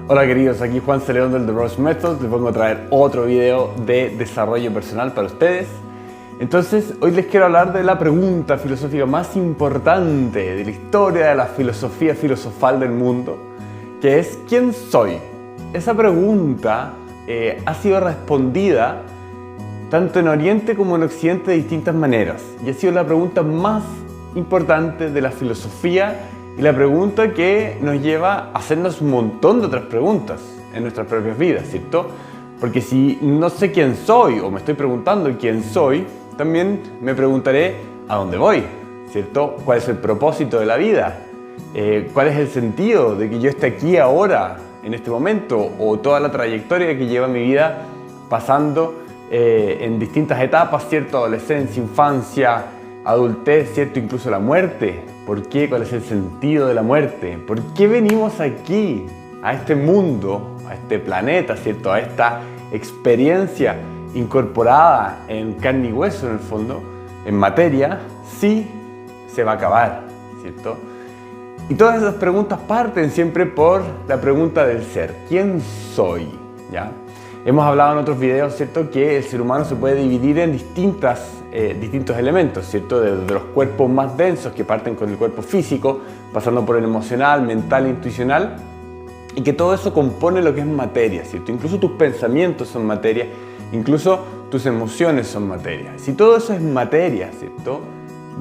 Hola queridos, aquí Juan Celeón del The Rose Method. Les vengo a traer otro video de desarrollo personal para ustedes. Entonces, hoy les quiero hablar de la pregunta filosófica más importante de la historia de la filosofía filosofal del mundo, que es ¿quién soy? Esa pregunta ha sido respondida tanto en Oriente como en Occidente de distintas maneras, y ha sido la pregunta más importante de la filosofía y la pregunta que nos lleva a hacernos un montón de otras preguntas en nuestras propias vidas, ¿cierto? Porque si no sé quién soy o me estoy preguntando quién soy, también me preguntaré a dónde voy, ¿cierto? ¿Cuál es el propósito de la vida? ¿Cuál es el sentido de que yo esté aquí ahora, en este momento? O toda la trayectoria que lleva mi vida pasando en distintas etapas, ¿cierto? Adolescencia, infancia, adultez, ¿cierto? Incluso la muerte. ¿Por qué? ¿Cuál es el sentido de la muerte? ¿Por qué venimos aquí, a este mundo, a este planeta, ¿cierto? A esta experiencia incorporada en carne y hueso, en el fondo, en materia, si se va a acabar, ¿cierto? Y todas esas preguntas parten siempre por la pregunta del ser. ¿Quién soy? ¿Ya? Hemos hablado en otros videos, ¿cierto?, que el ser humano se puede dividir en distintos elementos, ¿cierto? Desde los cuerpos más densos que parten con el cuerpo físico, pasando por el emocional, mental, intuicional, y que todo eso compone lo que es materia, ¿cierto? Incluso tus pensamientos son materia, incluso tus emociones son materia. Si todo eso es materia, ¿cierto?,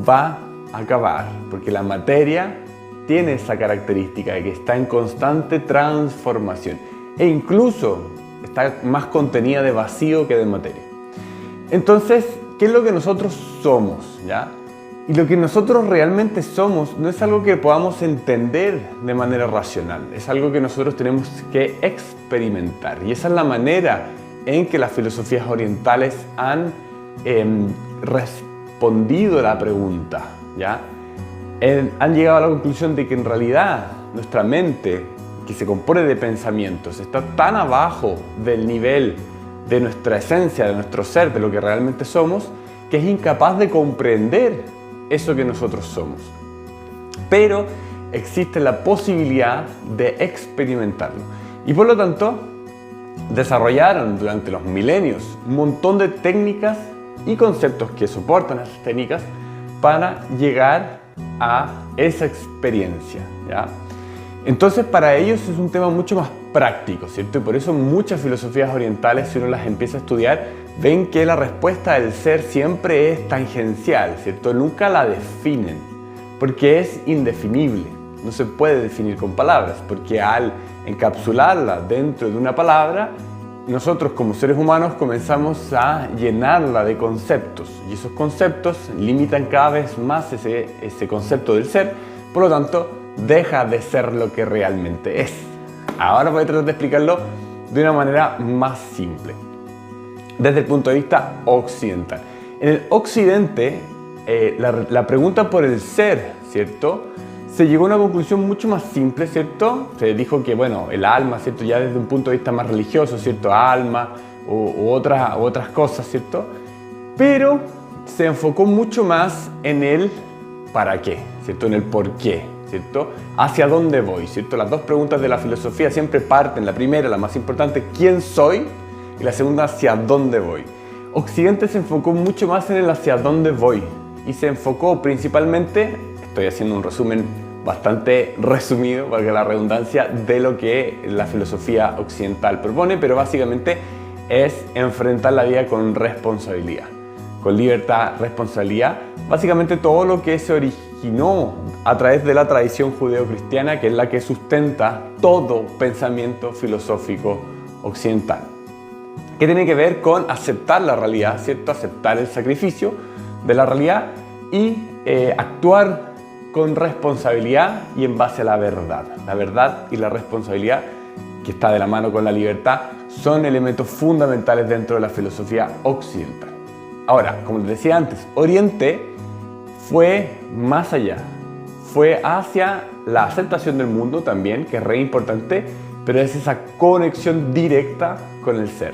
va a acabar, porque la materia tiene esa característica de que está en constante transformación e incluso está más contenida de vacío que de materia. Entonces, ¿qué es lo que nosotros somos? ¿Ya? Y lo que nosotros realmente somos no es algo que podamos entender de manera racional, es algo que nosotros tenemos que experimentar. Y esa es la manera en que las filosofías orientales han respondido a la pregunta, ¿ya? Han llegado a la conclusión de que en realidad nuestra mente, que se compone de pensamientos, está tan abajo del nivel de nuestra esencia, de nuestro ser, de lo que realmente somos, que es incapaz de comprender eso que nosotros somos. Pero existe la posibilidad de experimentarlo. Y por lo tanto, desarrollaron durante los milenios un montón de técnicas y conceptos que soportan esas técnicas para llegar a esa experiencia, ¿ya? Entonces, para ellos es un tema mucho más práctico, ¿cierto? Y por eso muchas filosofías orientales, si uno las empieza a estudiar, ven que la respuesta del ser siempre es tangencial, ¿cierto? Nunca la definen, porque es indefinible. No se puede definir con palabras, porque al encapsularla dentro de una palabra, nosotros como seres humanos comenzamos a llenarla de conceptos, y esos conceptos limitan cada vez más ese concepto del ser, por lo tanto, deja de ser lo que realmente es. Ahora voy a tratar de explicarlo de una manera más simple, desde el punto de vista occidental. En el occidente, la pregunta por el ser, ¿cierto?, se llegó a una conclusión mucho más simple, ¿cierto? Se dijo que, bueno, el alma, ¿cierto?, ya desde un punto de vista más religioso, ¿cierto?, alma u otras cosas, ¿cierto? Pero se enfocó mucho más en el para qué, ¿cierto?, en el por qué, ¿cierto? ¿Hacia dónde voy? ¿Cierto? Las dos preguntas de la filosofía siempre parten. La primera, la más importante, ¿quién soy? Y la segunda, ¿hacia dónde voy? Occidente se enfocó mucho más en el hacia dónde voy y se enfocó principalmente, estoy haciendo un resumen bastante resumido, valga la redundancia, de lo que la filosofía occidental propone, pero básicamente es enfrentar la vida con responsabilidad, con libertad, responsabilidad, básicamente todo lo que se originó a través de la tradición judeocristiana, que es la que sustenta todo pensamiento filosófico occidental, que tiene que ver con aceptar la realidad, ¿cierto? Aceptar el sacrificio de la realidad y actuar con responsabilidad y en base a la verdad. La verdad y la responsabilidad, que está de la mano con la libertad, son elementos fundamentales dentro de la filosofía occidental. Ahora, como les decía antes, Oriente fue más allá, fue hacia la aceptación del mundo también, que es re importante, pero es esa conexión directa con el ser.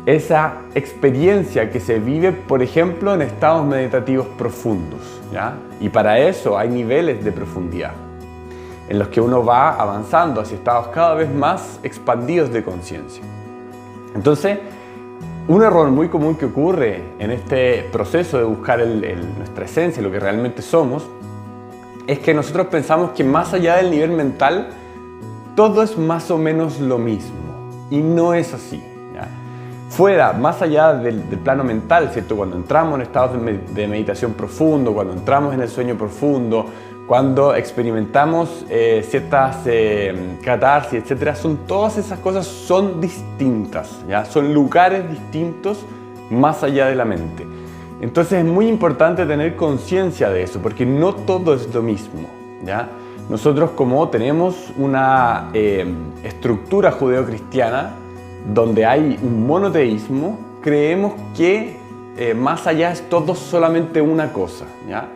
Esa experiencia que se vive, por ejemplo, en estados meditativos profundos, ¿ya? Y para eso hay niveles de profundidad. en los que uno va avanzando hacia estados cada vez más expandidos de conciencia. Entonces, un error muy común que ocurre en este proceso de buscar nuestra esencia, lo que realmente somos, es que nosotros pensamos que más allá del nivel mental, todo es más o menos lo mismo. Y no es así, ¿ya? Fuera, más allá del plano mental, ¿cierto? Cuando entramos en estados de meditación profundo, cuando entramos en el sueño profundo, cuando experimentamos ciertas catarsis, etc., todas esas cosas son distintas, ¿ya? Son lugares distintos más allá de la mente. Entonces es muy importante tener conciencia de eso, porque no todo es lo mismo, ¿ya? Nosotros, como tenemos una estructura judeocristiana donde hay un monoteísmo, creemos que más allá es todo solamente una cosa, ¿ya?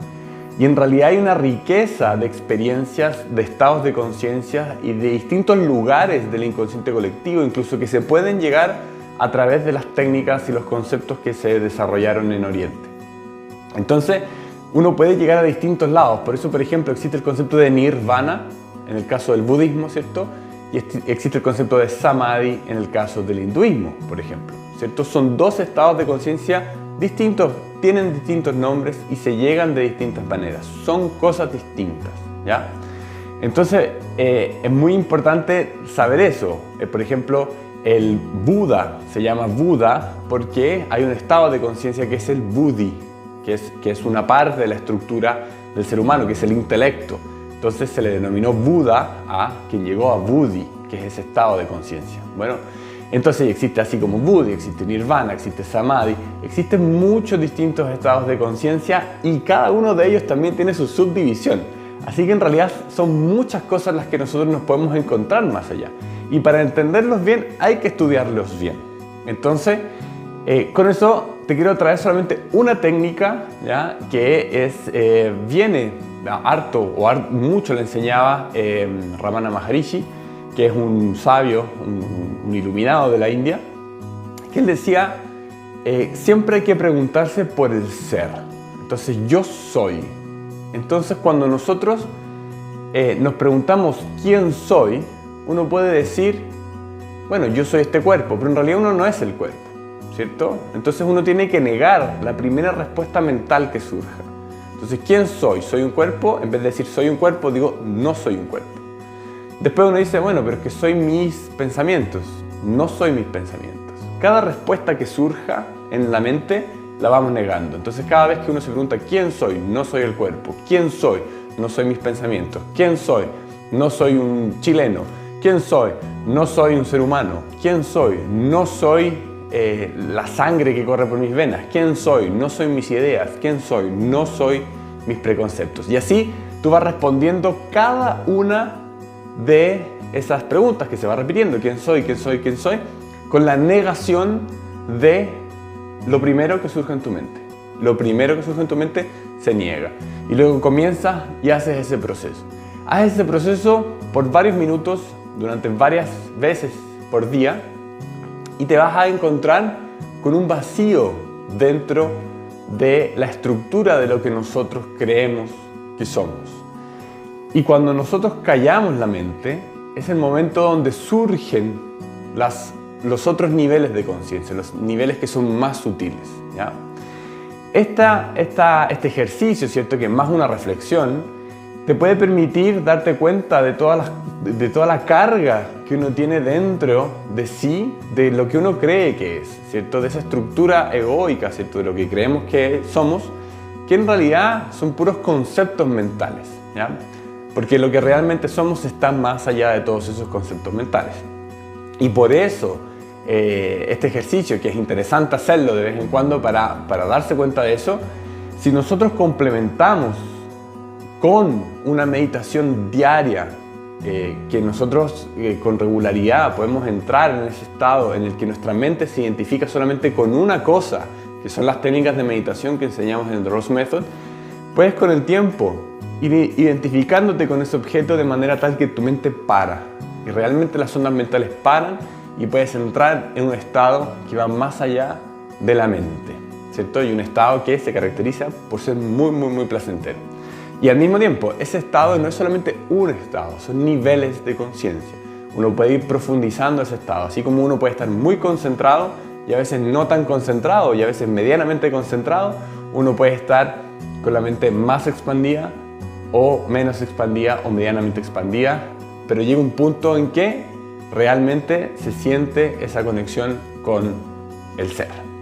Y en realidad hay una riqueza de experiencias, de estados de conciencia y de distintos lugares del inconsciente colectivo, incluso que se pueden llegar a través de las técnicas y los conceptos que se desarrollaron en Oriente. Entonces, uno puede llegar a distintos lados. Por eso, por ejemplo, existe el concepto de nirvana en el caso del budismo, ¿cierto? Y existe el concepto de samadhi en el caso del hinduismo, por ejemplo, ¿cierto? Son dos estados de conciencia distintos, tienen distintos nombres y se llegan de distintas maneras. Son cosas distintas, ¿ya? Entonces, es muy importante saber eso. Por ejemplo, el Buda se llama Buda porque hay un estado de conciencia que es el Buddhi, que es una parte de la estructura del ser humano, que es el intelecto. Entonces se le denominó Buda a quien llegó a Buddhi, que es ese estado de conciencia. Bueno, entonces existe así como Buddhi, existe Nirvana, existe Samadhi, existen muchos distintos estados de conciencia y cada uno de ellos también tiene su subdivisión. Así que en realidad son muchas cosas las que nosotros nos podemos encontrar más allá. Y para entenderlos bien hay que estudiarlos bien. Entonces, con eso te quiero traer solamente una técnica, ¿ya? Que viene mucho le enseñaba Ramana Maharishi, que es un sabio, un iluminado de la India, que él decía, siempre hay que preguntarse por el ser. Entonces, yo soy. Entonces, cuando nosotros nos preguntamos quién soy, uno puede decir, bueno, yo soy este cuerpo, pero en realidad uno no es el cuerpo, ¿cierto? Entonces uno tiene que negar la primera respuesta mental que surja. Entonces, ¿quién soy? ¿Soy un cuerpo? En vez de decir soy un cuerpo, digo no soy un cuerpo. Después uno dice, bueno, pero es que soy mis pensamientos. No soy mis pensamientos. Cada respuesta que surja en la mente la vamos negando. Entonces, cada vez que uno se pregunta quién soy, no soy el cuerpo. ¿Quién soy? No soy mis pensamientos. ¿Quién soy? No soy un chileno. ¿Quién soy? No soy un ser humano. ¿Quién soy? No soy la sangre que corre por mis venas. ¿Quién soy? No soy mis ideas. ¿Quién soy? No soy mis preconceptos. Y así tú vas respondiendo cada una de esas preguntas que se va repitiendo. ¿Quién soy? ¿Quién soy? ¿Quién soy? Con la negación de lo primero que surge en tu mente. Lo primero que surge en tu mente se niega. Y luego comienzas y haces ese proceso. Haz ese proceso por varios minutos, durante varias veces por día, y te vas a encontrar con un vacío dentro de la estructura de lo que nosotros creemos que somos. Y cuando nosotros callamos la mente, es el momento donde surgen los otros niveles de conciencia, los niveles que son más sutiles, ¿ya? Este ejercicio, ¿cierto? Que es más una reflexión, te puede permitir darte cuenta de toda la carga que uno tiene dentro de sí, de lo que uno cree que es, ¿cierto? De esa estructura egoica, ¿cierto? De lo que creemos que somos, que en realidad son puros conceptos mentales, ¿ya? Porque lo que realmente somos está más allá de todos esos conceptos mentales. Y por eso este ejercicio, que es interesante hacerlo de vez en cuando para darse cuenta de eso, si nosotros complementamos con una meditación diaria, que nosotros con regularidad podemos entrar en ese estado en el que nuestra mente se identifica solamente con una cosa, que son las técnicas de meditación que enseñamos en The Rose Method, puedes con el tiempo ir identificándote con ese objeto de manera tal que tu mente para. Y realmente las ondas mentales paran y puedes entrar en un estado que va más allá de la mente, ¿cierto? Y un estado que se caracteriza por ser muy, muy, muy placentero. Y al mismo tiempo, ese estado no es solamente un estado, son niveles de conciencia. Uno puede ir profundizando ese estado, así como uno puede estar muy concentrado y a veces no tan concentrado y a veces medianamente concentrado, uno puede estar con la mente más expandida o menos expandida o medianamente expandida, pero llega un punto en que realmente se siente esa conexión con el ser.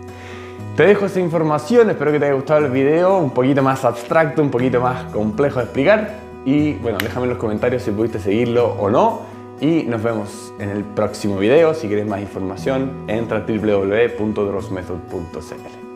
Te dejo esa información, espero que te haya gustado el video, un poquito más abstracto, un poquito más complejo de explicar. Y bueno, déjame en los comentarios si pudiste seguirlo o no. Y nos vemos en el próximo video. Si quieres más información, entra a www.drossmethod.cl.